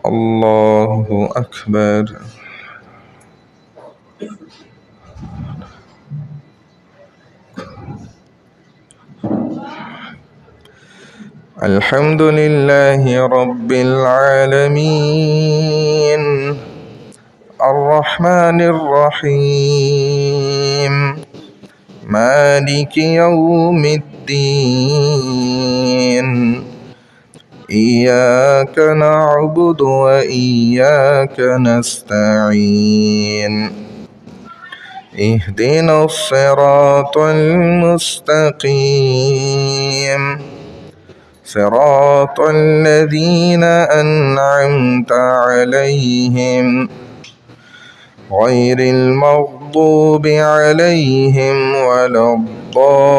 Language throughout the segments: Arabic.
الله أكبر. الحمد لله رب العالمين الرحمن الرحيم مالك يوم الدين إياك نعبد وإياك نستعين اهدنا الصراط المستقيم صراط الذين أنعمت عليهم غير المغضوب عليهم ولا الضالين.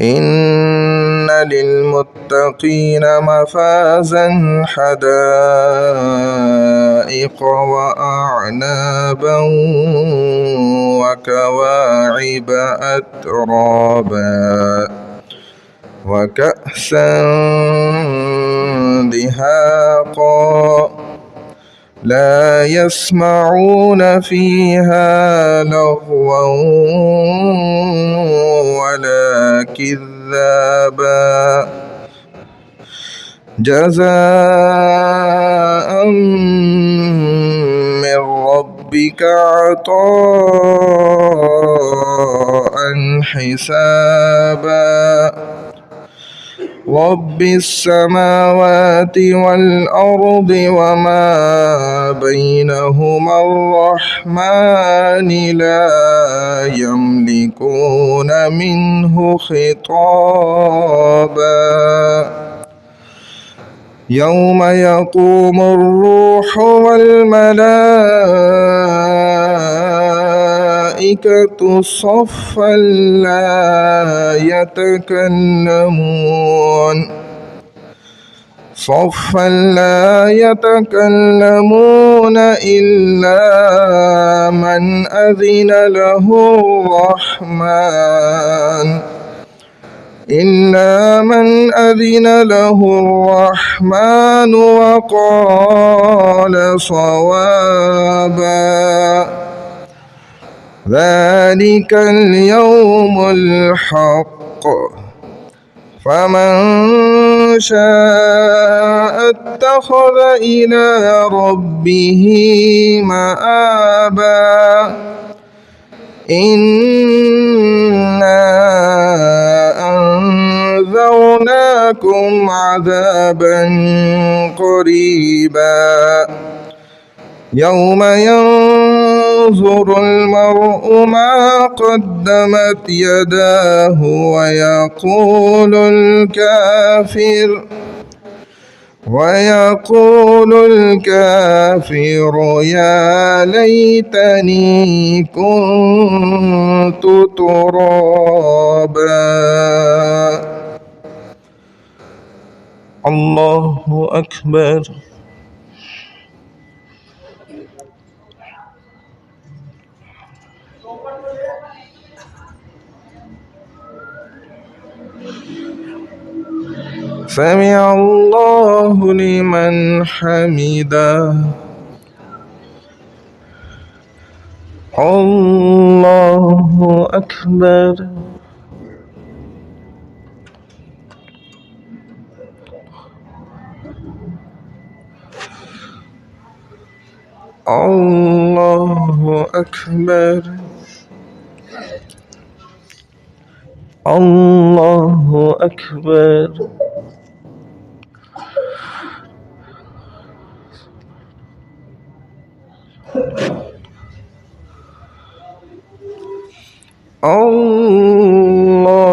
إن للمتقين مفازا حدائق وأعنابا وكواعب أترابا وكأسا دهاقا لا يسمعون فيها لغوا ولا كذابا جزاء من ربك عطاء حسابا رب السماوات والأرض وما بينهما الرحمن لا يملكون منه خطابا يوم يقوم الروح والملائكة صفا لا يتكلمون إلا من أذن له الرحمن وقال صوابا ذلك اليوم الحق فمن شاء اتخذ إلى ربه مآبا إنا أنذرناكم عذابا قريبا يوم ينظر المرء ما قدمت يداه ويقول الكافر يا ليتني كنت ترابا. الله أكبر. سمع الله لمن حمده. الله أكبر. الله أكبر. الله أكبر.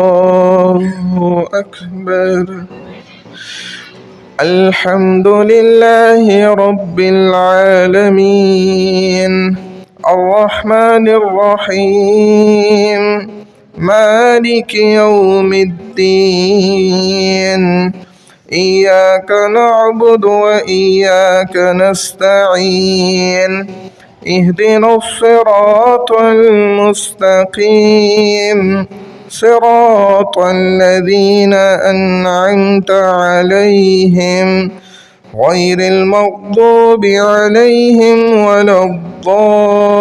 الله أكبر. الحمد لله رب العالمين الرحمن الرحيم مالك يوم الدين إياك نعبد وإياك نستعين اهدنا الصراط المستقيم صراط الذين أنعمت عليهم غير المغضوب عليهم ولا الضالين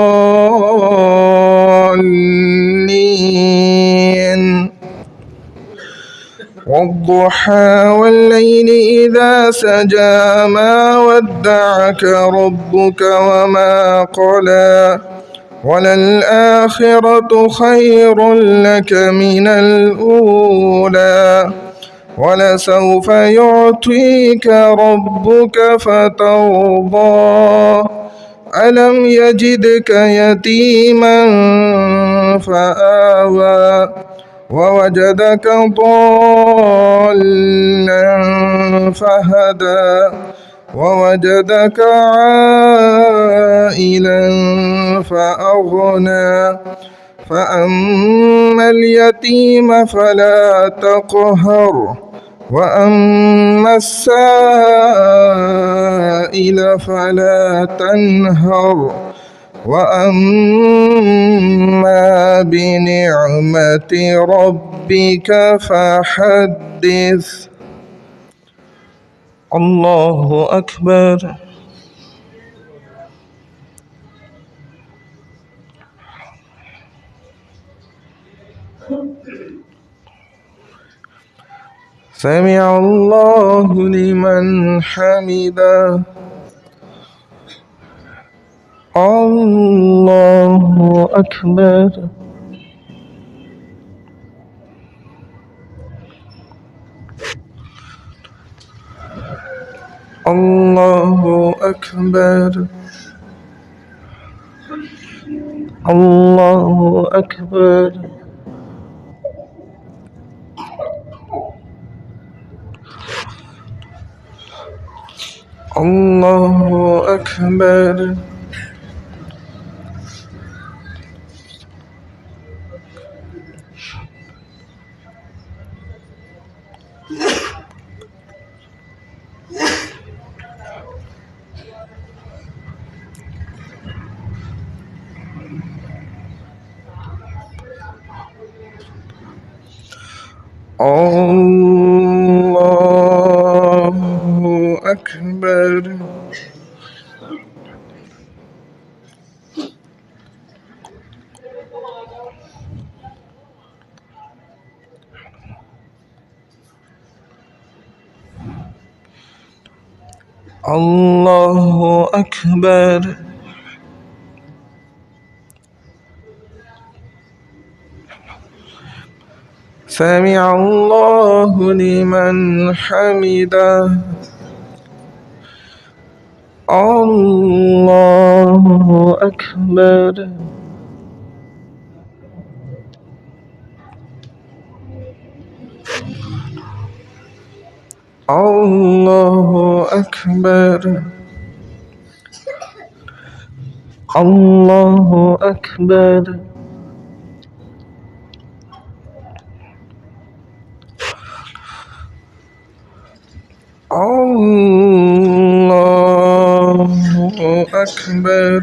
والضحى والليل إذا سجى ما ودعك ربك وما قلى وللآخرة خير لك من الأولى ولسوف يعطيك ربك فترضى ألم يجدك يتيما فآوى ووجدك ضالا فهدى ووجدك عائلا فأغنى فأما اليتيم فلا تقهر وأما السائل فلا تنهر وأما بنعمة ربك فحدث. الله أكبر. سمع الله لمن حمده. الله أكبر. الله أكبر. الله أكبر. الله أكبر. الله أكبر. الله أكبر. سمع الله لمن حمده. الله أكبر. الله أكبر. الله أكبر. الله أكبر.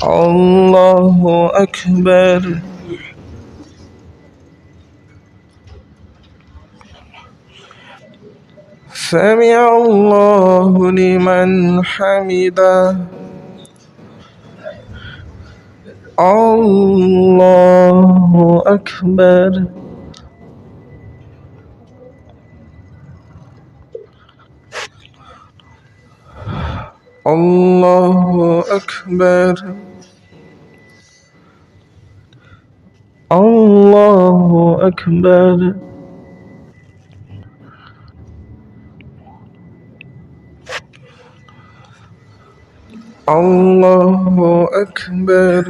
الله أكبر. سمع الله لمن حمده. الله أكبر. الله أكبر. الله أكبر. الله أكبر.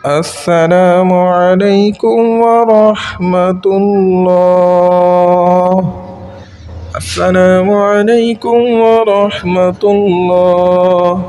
السلام عليكم ورحمة الله. السلام عليكم ورحمة الله.